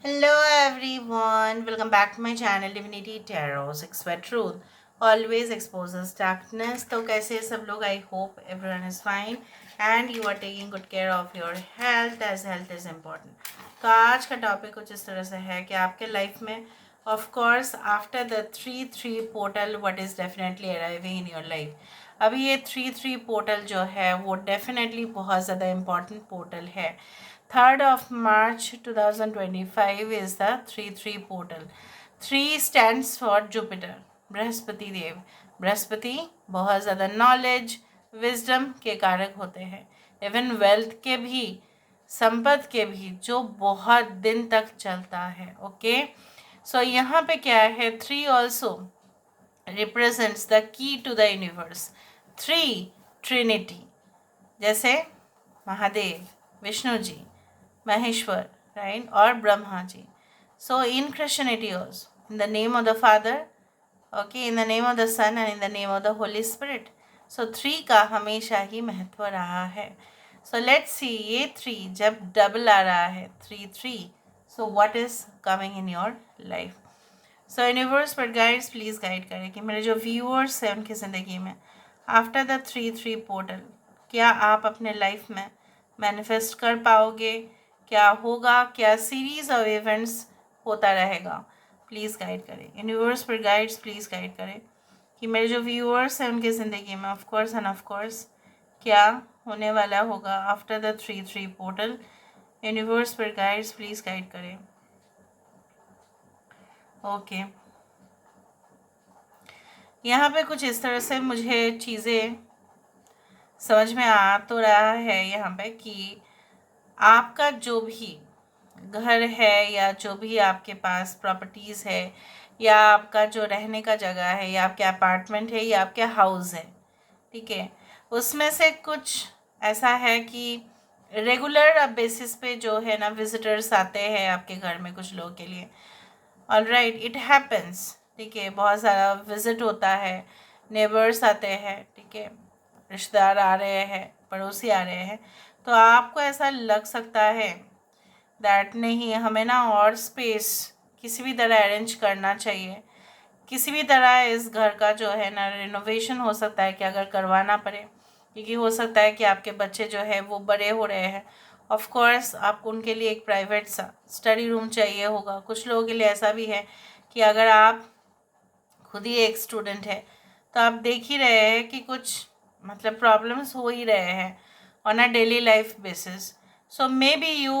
Hello everyone, welcome back to my channel Divinity Tarot 6 Word Truth always exposes darkness. तो कैसे हैं सब लोग? I hope everyone is fine and you are taking good care of your health as health is important. तो आज का topic कुछ इस तरह से है कि आपके लाइफ में of course after the 3-3 portal what is definitely arriving in your life. अभी ये 3-3 पोर्टल जो है वो डेफिनेटली बहुत ज़्यादा इम्पॉर्टेंट पोर्टल है. 3rd of March 2025 is the 3-3 portal. 3 stands for Jupiter, Brihaspati देव. बृहस्पति बहुत ज़्यादा नॉलेज विजडम के कारक होते हैं, इवन वेल्थ के भी, संपत्ति के भी, जो बहुत दिन तक चलता है. ओके, सो यहाँ पे क्या है, 3 also represents the key to the universe. 3 trinity, जैसे महादेव, विष्णु जी, महेश्वर, राइट, और Brahma ji. So in Christianity also in the name of the father, okay, in the name of the son and in the name of the Holy Spirit. So 3 का हमेशा ही महत्व रहा है. So let's see, ये 3 जब double आ रहा है 3-3, so what is coming in your life. So universe पर गाइड्स प्लीज़ गाइड करें कि मेरे जो व्यूअर्स हैं उनकी ज़िंदगी में आफ्टर द 3-3 पोर्टल क्या आप अपने लाइफ में मैनिफेस्ट कर पाओगे, क्या होगा, क्या सीरीज़ ऑफ इवेंट्स होता रहेगा. प्लीज़ गाइड करें यूनिवर्स पर गाइड्स, प्लीज़ गाइड करें कि मेरे जो व्यूअर्स हैं उनकी ज़िंदगी में of course end of course क्या होने वाला होगा आफ्टर द 3-3 पोर्टल. यूनिवर्स पर गाइड्स प्लीज़ गाइड करें. ओके, यहाँ पे कुछ इस तरह से मुझे चीज़ें समझ में आ तो रहा है यहाँ पे कि आपका जो भी घर है या जो भी आपके पास प्रॉपर्टीज़ है या आपका जो रहने का जगह है या आपके अपार्टमेंट है या आपके हाउस है, ठीक है, उसमें से कुछ ऐसा है कि रेगुलर बेसिस पे जो है ना विजिटर्स आते हैं आपके घर में कुछ लोगों के लिए. ऑलराइट, इट हैपन्स, ठीक है, बहुत सारा विजिट होता है, नेबर्स आते हैं, ठीक है, रिश्तेदार आ रहे हैं, पड़ोसी आ रहे हैं. तो आपको ऐसा लग सकता है दैट नहीं, हमें ना और स्पेस किसी भी तरह अरेंज करना चाहिए, किसी भी तरह इस घर का जो है ना रिनोवेशन हो सकता है कि अगर करवाना पड़े, क्योंकि हो सकता है कि आपके बच्चे जो है वो बड़े हो रहे हैं. ऑफ कोर्स आपको उनके लिए एक प्राइवेट सा स्टडी रूम चाहिए होगा. कुछ लोगों के लिए ऐसा भी है कि अगर आप खुद ही एक स्टूडेंट है तो आप देख ही रहे हैं कि कुछ मतलब प्रॉब्लम्स हो ही रहे हैं on a daily life basis. So maybe you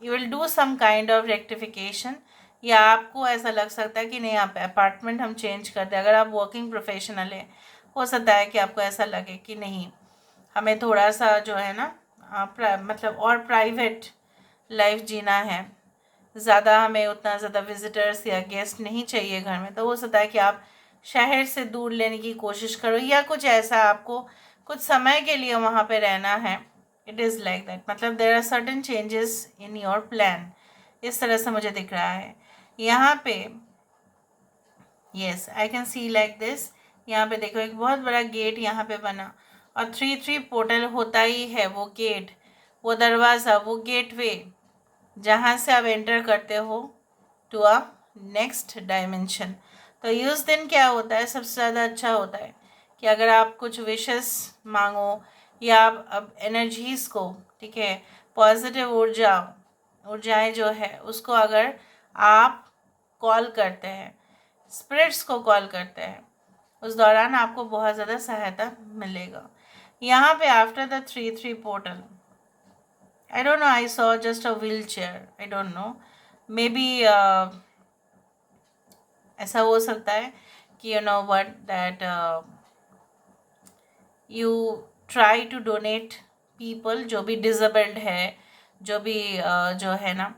will do some kind of rectification, या आपको ऐसा लग सकता है कि नहीं आप अपार्टमेंट हम चेंज कर दें. अगर आप वर्किंग प्रोफेशनल है, हो सकता है कि आपको ऐसा लगे कि नहीं, हमें थोड़ा सा जो है ना मतलब और प्राइवेट लाइफ जीना है, ज़्यादा हमें उतना ज़्यादा विजिटर्स या गेस्ट नहीं चाहिए घर में. तो हो सकता है कि आप शहर से दूर लेने की कोशिश करो या कुछ ऐसा, आपको कुछ समय के लिए वहाँ पे रहना है. इट इज़ लाइक दैट, मतलब there are certain changes in your plan. इस तरह से मुझे दिख रहा है यहाँ पे. Yes, I can see like this. यहाँ पे देखो एक बहुत बड़ा गेट यहाँ पे बना, और 3-3 पोर्टल होता ही है वो गेट, वो दरवाज़ा, वो गेटवे जहाँ से आप एंटर करते हो टू अ नेक्स्ट डायमेंशन. तो उस दिन क्या होता है, सबसे ज़्यादा अच्छा होता है कि अगर आप कुछ विशेस मांगो या आप अब एनर्जीज़ को, ठीक है, पॉजिटिव ऊर्जाएं जो है उसको अगर आप कॉल करते हैं, स्पिरिट्स को कॉल करते हैं, उस दौरान आपको बहुत ज़्यादा सहायता मिलेगा. यहाँ पे after the 3-3 portal, I don't know, I saw just a wheelchair. I don't know. Maybe ऐसा हो सकता है कि you know what that you try to donate people जो भी disabled है, जो भी जो है ना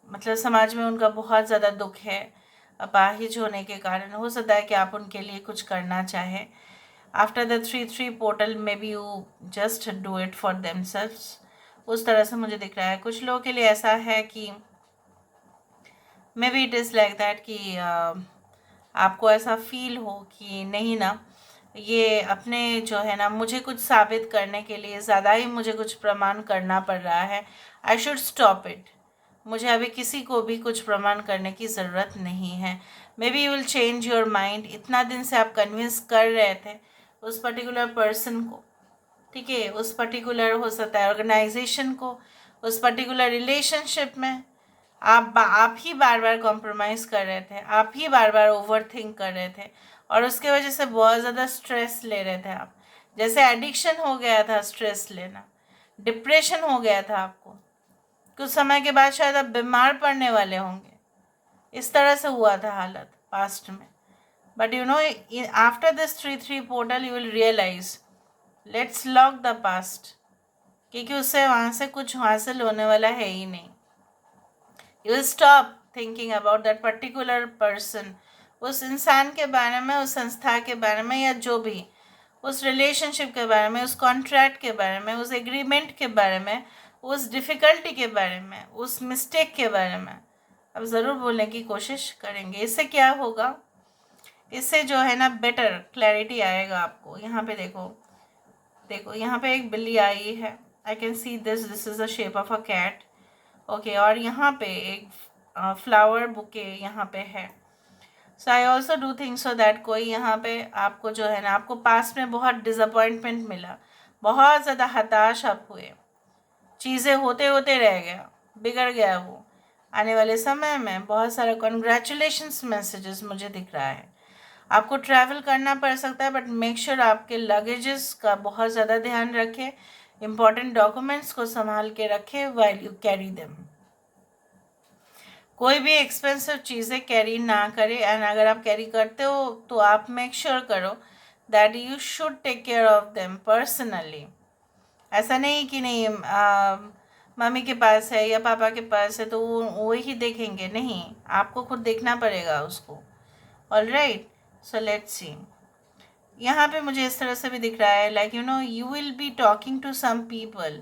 मतलब समाज में उनका बहुत ज़्यादा दुख है अपाहिज होने के कारण. हो सकता है कि आप उनके लिए कुछ करना चाहें. After the 3-3 portal may be you just do it for themselves. उस तरह से मुझे दिख रहा है. कुछ लोगों के लिए ऐसा है कि may be it is like that कि आपको ऐसा फील हो कि नहीं ना, ये अपने जो है ना मुझे कुछ साबित करने के लिए ज़्यादा ही मुझे कुछ प्रमाण करना पड़ रहा है. I should stop it. मुझे अभी किसी को भी कुछ प्रमाण करने की ज़रूरत नहीं है। May be you will change your mind. इतना दिन से आप कन्विंस कर रहे थे उस पर्टिकुलर पर्सन को, ठीक है, उस पर्टिकुलर हो सकता है ऑर्गेनाइजेशन को, उस पर्टिकुलर रिलेशनशिप में आप ही बार बार कॉम्प्रोमाइज़ कर रहे थे, आप ही बार बार ओवर थिंक कर रहे थे और उसके वजह से बहुत ज़्यादा स्ट्रेस ले रहे थे आप। जैसे एडिक्शन हो गया था स्ट्रेस लेना, डिप्रेशन हो गया था आपको, कुछ समय के बाद शायद आप बीमार पड़ने वाले होंगे। इस तरह से हुआ था हालत पास्ट में। But you know after this 3-3 portal you will realise let's lock the past, क्योंकि उससे वहाँ से कुछ हासिल होने वाला है ही नहीं। You will stop thinking about that particular person, उस इंसान के बारे में, उस संस्था के बारे में, या जो भी, उस रिलेशनशिप के बारे में, उस कॉन्ट्रैक्ट के बारे में, उस एग्रीमेंट के बारे में, उस डिफ़िकल्टी के बारे में, उस मिस्टेक के बारे में अब ज़रूर बोलने की कोशिश करेंगे। इससे क्या होगा, इससे जो है ना बेटर क्लैरिटी आएगा आपको। यहाँ पे देखो, देखो यहाँ पे एक बिल्ली आई है, I can see this is the shape of a cat, okay. और यहाँ पे एक फ्लावर बुके यहाँ पे है। So I also do think so that कोई यहाँ पे आपको जो है ना, आपको पास में बहुत डिसअपॉइंटमेंट मिला, बहुत ज़्यादा हताश आप हुए, चीज़ें होते होते रह गया, बिगड़ गया वो। आने वाले समय में बहुत सारा कॉन्ग्रेचुलेशंस मैसेजेस मुझे दिख रहा है। आपको ट्रैवल करना पड़ सकता है, बट मेक श्योर आपके लगेजेस का बहुत ज़्यादा ध्यान रखें, इम्पॉर्टेंट डॉक्यूमेंट्स को संभाल के रखें व्हाइल यू कैरी देम। कोई भी एक्सपेंसिव चीज़ें कैरी ना करें, एंड अगर आप कैरी करते हो तो आप मेक श्योर करो that you should take care of them personally. ऐसा नहीं कि नहीं मम्मी के पास है या पापा के पास है तो वो ही देखेंगे, नहीं, आपको खुद देखना पड़ेगा उसको। Alright, so let's see. यहाँ पे मुझे इस तरह से भी दिख रहा है, like you will be talking to some people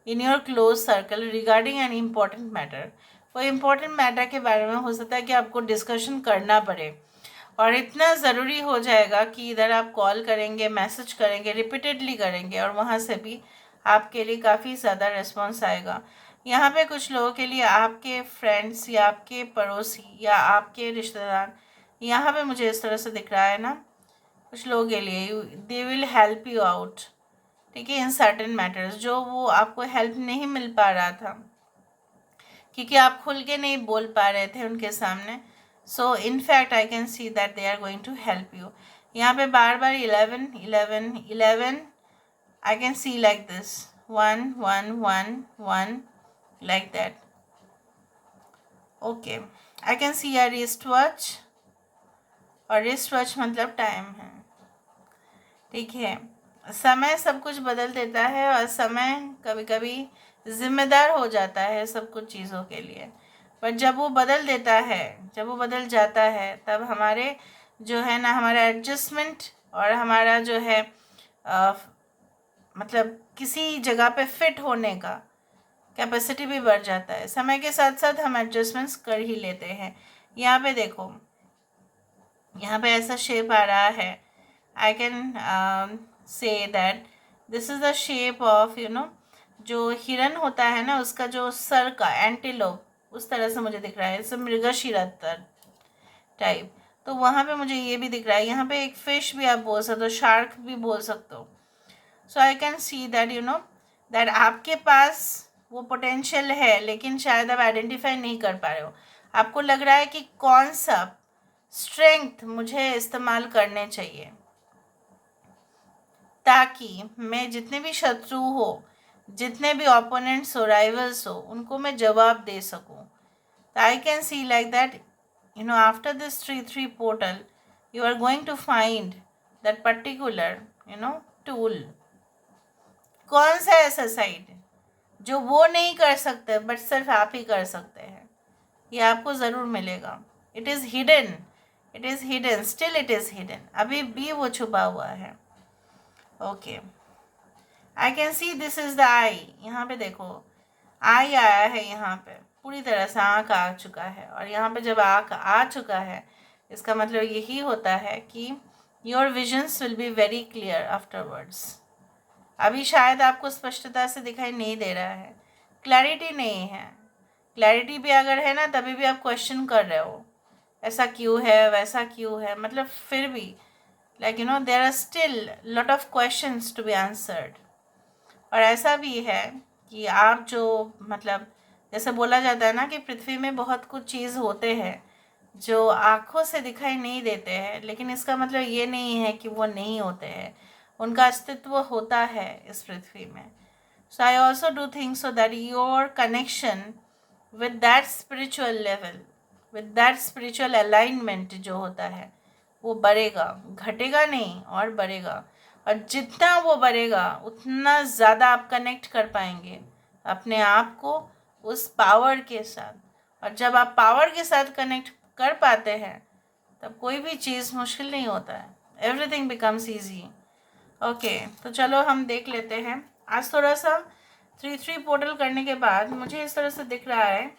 in your close circle regarding an important matter. कोई इम्पोर्टेंट मैटर के बारे में हो सकता है कि आपको डिस्कशन करना पड़े, और इतना ज़रूरी हो जाएगा कि इधर आप कॉल करेंगे, मैसेज करेंगे, रिपीटेडली करेंगे, और वहाँ से भी आपके लिए काफ़ी ज़्यादा रिस्पॉन्स आएगा। यहाँ पे कुछ लोगों के लिए आपके फ्रेंड्स या आपके पड़ोसी या आपके रिश्तेदार, यहाँ पे मुझे इस तरह से दिख रहा है ना, कुछ लोगों के लिए they will help you out, ठीक है, इन सर्टेन मैटर्स जो वो आपको हेल्प नहीं मिल पा रहा था क्योंकि आप खुल के नहीं बोल पा रहे थे उनके सामने। So in fact I can see that they are going to help you. यहाँ पे बार बार 11 11 11 I can see like this 1 1 1 1 like that, okay. I can see a wrist watch, और रिस्ट वॉच मतलब टाइम है, ठीक है। समय सब कुछ बदल देता है, और समय कभी कभी जिम्मेदार हो जाता है सब कुछ चीज़ों के लिए, पर जब वो बदल देता है, जब वो बदल जाता है, तब हमारे जो है ना, हमारा एडजस्टमेंट और हमारा जो है मतलब किसी जगह पे फिट होने का कैपेसिटी भी बढ़ जाता है। समय के साथ साथ हम एडजस्टमेंट्स कर ही लेते हैं। यहाँ पे देखो, यहाँ पे ऐसा शेप आ रहा है, I can say that this is the shape of जो हिरन होता है ना, उसका जो सर का एंटीलोप उस तरह से मुझे दिख रहा है, इसे मृगशिरा टाइप। तो वहाँ पे मुझे ये भी दिख रहा है, यहाँ पे एक फिश भी आप बोल सकते हो, शार्क भी बोल सकते हो। So I can see that that आपके पास वो पोटेंशियल है, लेकिन शायद आप आइडेंटिफाई नहीं कर पा रहे हो। आपको लग रहा है कि कौन सा स्ट्रेंथ मुझे इस्तेमाल करने चाहिए ताकि मैं जितने भी शत्रु हो, जितने भी ओपोनेंट्स हो, राइवल्स हो, उनको मैं जवाब दे सकूं। तो I can see like that after this 3-3 portal you are going to find that particular tool. कौन सा ऐसा साइड जो वो नहीं कर सकते बट सिर्फ आप ही कर सकते हैं, ये आपको ज़रूर मिलेगा। It is hidden, it is hidden, still it is hidden, अभी भी वो छुपा हुआ है, okay. I can see this is the eye. यहाँ पे देखो, आई आया है, यहाँ पे पूरी तरह से आँख आ चुका है, और यहाँ पे जब आँख आ चुका है इसका मतलब यही होता है कि your visions will be very clear afterwards. अभी शायद आपको स्पष्टता से दिखाई नहीं दे रहा है, क्लैरिटी नहीं है, क्लैरिटी भी अगर है ना, तभी भी आप क्वेश्चन कर रहे हो, ऐसा क्यों है, वैसा क्यों है, मतलब फिर भी like there are still lot of questions to be answered. और ऐसा भी है कि आप जो मतलब जैसे बोला जाता है ना कि पृथ्वी में बहुत कुछ चीज़ होते हैं जो आँखों से दिखाई नहीं देते हैं, लेकिन इसका मतलब ये नहीं है कि वो नहीं होते हैं, उनका अस्तित्व होता है इस पृथ्वी में। So I also do think so that your connection with that spiritual level, with that spiritual alignment जो होता है, वो बढ़ेगा, घटेगा नहीं और बढ़ेगा। और जितना वो बढ़ेगा उतना ज़्यादा आप कनेक्ट कर पाएंगे अपने आप को उस पावर के साथ। और जब आप पावर के साथ कनेक्ट कर पाते हैं तब कोई भी चीज़ मुश्किल नहीं होता है, एवरीथिंग बिकम्स ईजी। ओके, तो चलो हम देख लेते हैं। आज थोड़ा सा 3-3 पोर्टल करने के बाद मुझे इस तरह से दिख रहा है,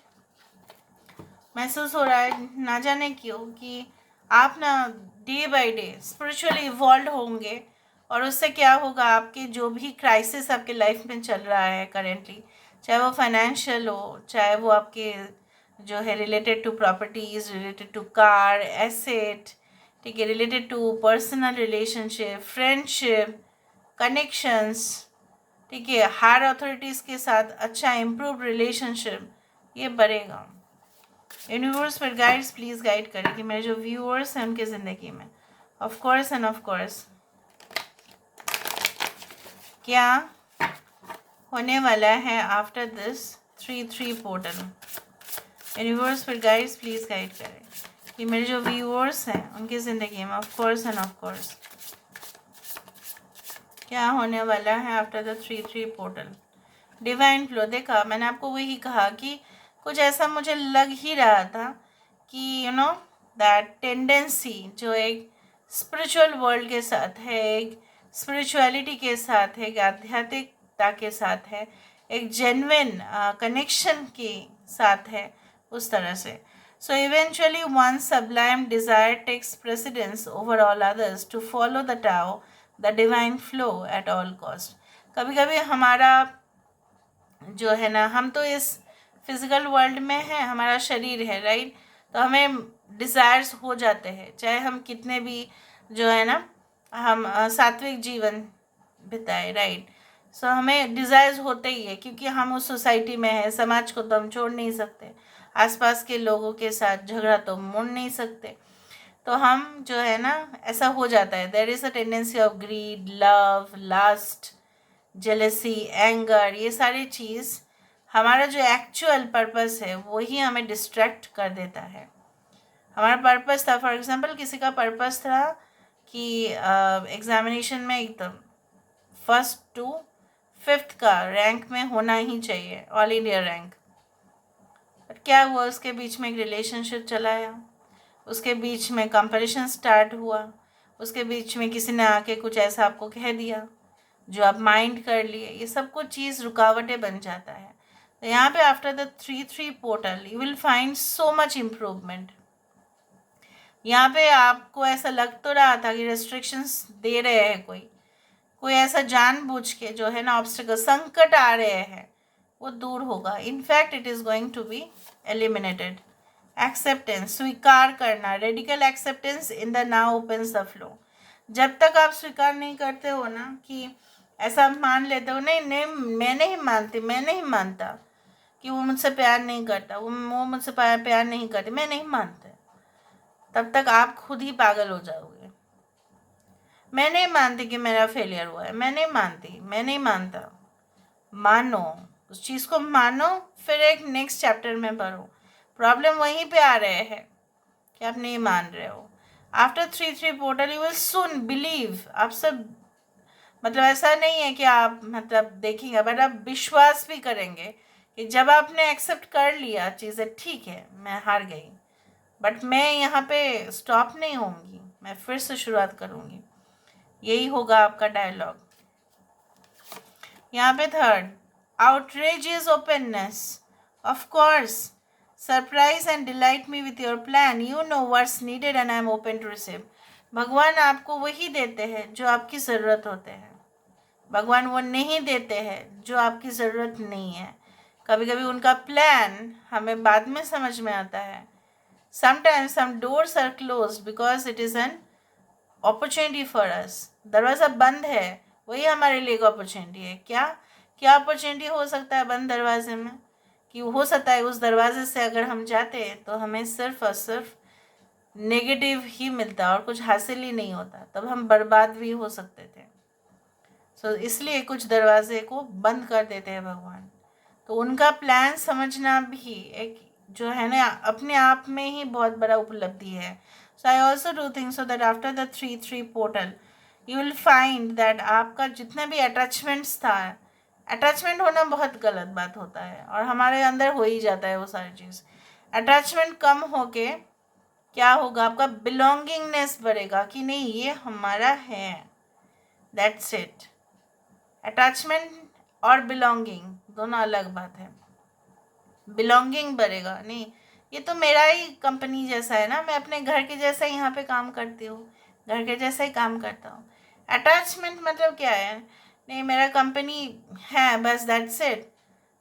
महसूस हो रहा है, ना जाने क्यों, कि आप ना day by day spiritually evolve होंगे। और उससे क्या होगा, आपके जो भी क्राइसिस आपके लाइफ में चल रहा है करेंटली, चाहे वो फाइनेंशियल हो, चाहे वो आपके जो है related to properties, related to car, asset, ठीक है, related to personal relationship, friendship, connections, ठीक है, हायर अथॉरिटीज़ के साथ अच्छा इम्प्रूव रिलेशनशिप, ये बढ़ेगा। यूनिवर्स पर गाइड्स प्लीज़ गाइड करें कि मेरे जो व्यूअर्स हैं उनके ज़िंदगी में of course end of course क्या होने वाला है आफ्टर दिस 3-3 पोर्टल। यूनिवर्स पर गाइड्स प्लीज़ गाइड करें कि मेरे जो व्यूअर्स हैं उनकी ज़िंदगी में of course end of course क्या होने वाला है after the 3-3 portal. Divine flow, देखा मैंने आपको वही कहा कि कुछ ऐसा मुझे लग ही रहा था कि दैट टेंडेंसी जो एक स्पिरिचुअल वर्ल्ड के साथ है, एक स्पिरिचुअलिटी के साथ है, एक आध्यात्मिकता के साथ है, एक जेन्युइन कनेक्शन के साथ है, उस तरह से। So eventually one sublime desire takes precedence over all others to follow the Tao the divine flow at all cost. कभी कभी हमारा जो है ना, हम तो इस फिज़िकल वर्ल्ड में है, हमारा शरीर है, राइट, तो हमें डिज़ायर्स हो जाते हैं, चाहे हम कितने भी जो है ना हम सात्विक जीवन बिताए, राइट। सो हमें डिज़ायर्स होते ही है क्योंकि हम उस सोसाइटी में है, समाज को तो हम छोड़ नहीं सकते, आसपास के लोगों के साथ झगड़ा तो मोड़ नहीं सकते, तो हम जो है ना ऐसा हो जाता है। There is a tendency of greed, love, lust, jealousy, anger, ये सारी चीज़ हमारा जो एक्चुअल पर्पस है वही हमें डिस्ट्रैक्ट कर देता है। हमारा पर्पस था, फॉर एग्जांपल किसी का पर्पस था कि एग्जामिनेशन में एकदम 1st to 5th का रैंक में होना ही चाहिए, ऑल इंडिया रैंक। बट क्या हुआ, उसके बीच में एक रिलेशनशिप चलाया, उसके बीच में कंपैरिजन स्टार्ट हुआ, उसके बीच में किसी ने आके कुछ ऐसा आपको कह दिया जो आप माइंड कर लिए, ये सब कुछ चीज़ रुकावटें बन जाता है। तो यहाँ पे after the 3-3 portal you will find so much improvement. यहाँ पे आपको ऐसा लग तो रहा था कि रेस्ट्रिक्शंस दे रहे हैं, कोई ऐसा जानबूझ के जो है ना ऑब्स्टिकल, संकट आ रहे हैं, वो दूर होगा। In fact it is going to be eliminated. Acceptance, स्वीकार करना, radical acceptance in the now opens the flow. जब तक आप स्वीकार नहीं करते हो ना, कि ऐसा मान लेते हो, नहीं नहीं मैं नहीं मानती, मैं नहीं मानता कि वो मुझसे प्यार नहीं करता, वो मुझसे प्यार नहीं करती, मैं नहीं मानता, तब तक आप खुद ही पागल हो जाओगे। मैं नहीं मानती कि मेरा फेलियर हुआ है, मैं नहीं मानती, मैं नहीं मानता। मानो, उस चीज़ को मानो, फिर एक नेक्स्ट चैप्टर में पढ़ो। प्रॉब्लम वहीं पे आ रहे हैं कि आप नहीं मान रहे हो। After 3-3 portal you will soon believe. आप सब मतलब ऐसा नहीं है कि आप मतलब देखेंगे, बट आप विश्वास भी करेंगे कि जब आपने एक्सेप्ट कर लिया चीज़ें, ठीक है मैं हार गई, बट मैं यहाँ पे स्टॉप नहीं होंगी, मैं फिर से शुरुआत करूँगी। यही होगा आपका डायलॉग। यहाँ पे 3rd, outrageous openness. Of course, surprise and delight me with your plan. You know what's needed and I'm open to receive. भगवान आपको वही देते हैं जो आपकी ज़रूरत होते हैं, भगवान वो नहीं देते हैं जो आपकी ज़रूरत नहीं है। कभी कभी उनका प्लान हमें बाद में समझ में आता है. Sometimes some doors are closed because it is an opportunity for us. दरवाज़ा बंद है, वही हमारे लिए एक अपॉर्चुनिटी है. क्या क्या अपॉर्चुनिटी हो सकता है बंद दरवाजे में? कि हो सकता है उस दरवाजे से अगर हम जाते तो हमें सिर्फ और सिर्फ नेगेटिव ही मिलता और कुछ हासिल ही नहीं होता, तब हम बर्बाद भी हो सकते थे. सो इसलिए कुछ दरवाजे को बंद कर देते हैं भगवान. तो उनका प्लान समझना भी एक जो है ना अपने आप में ही बहुत बड़ा उपलब्धि है. So I also do think so that after the 3-3 portal you will find that आपका जितना भी अटैचमेंट्स था, अटैचमेंट होना बहुत गलत बात होता है और हमारे अंदर हो ही जाता है वो सारी चीज़. अटैचमेंट कम होके क्या होगा, आपका बिलोंगिंगनेस बढ़ेगा कि नहीं ये हमारा है. That's it. अटैचमेंट और बिलोंगिंग दोनों अलग बात है. बिलोंगिंग बढ़ेगा, नहीं ये तो मेरा ही कंपनी जैसा है ना, मैं अपने घर के जैसा ही यहाँ पे काम करती हूँ, घर के जैसा ही काम करता हूँ. अटैचमेंट मतलब क्या है, नहीं मेरा कंपनी है बस, दैट्स इट.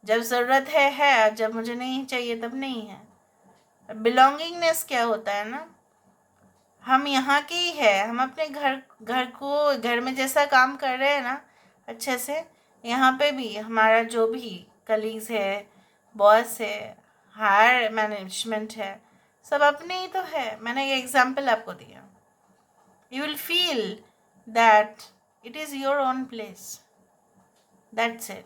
जब ज़रूरत है, जब मुझे नहीं चाहिए तब नहीं है. बिलोंगिंगनेस क्या होता है ना, हम यहाँ के ही है, हम अपने घर में जैसा काम कर रहे हैं ना अच्छे से, यहाँ पे भी हमारा जो भी कलीग्स है, बॉस है, हायर मैनेजमेंट है, सब अपने ही तो है. मैंने ये एग्जांपल आपको दिया. You will feel that it is your own place. That's it.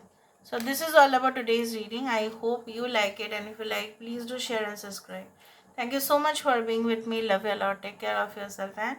So this is all about today's reading. I hope you like it, and if you like, please do share and subscribe. Thank you so much for being with me. Love you a lot. Take care of yourself and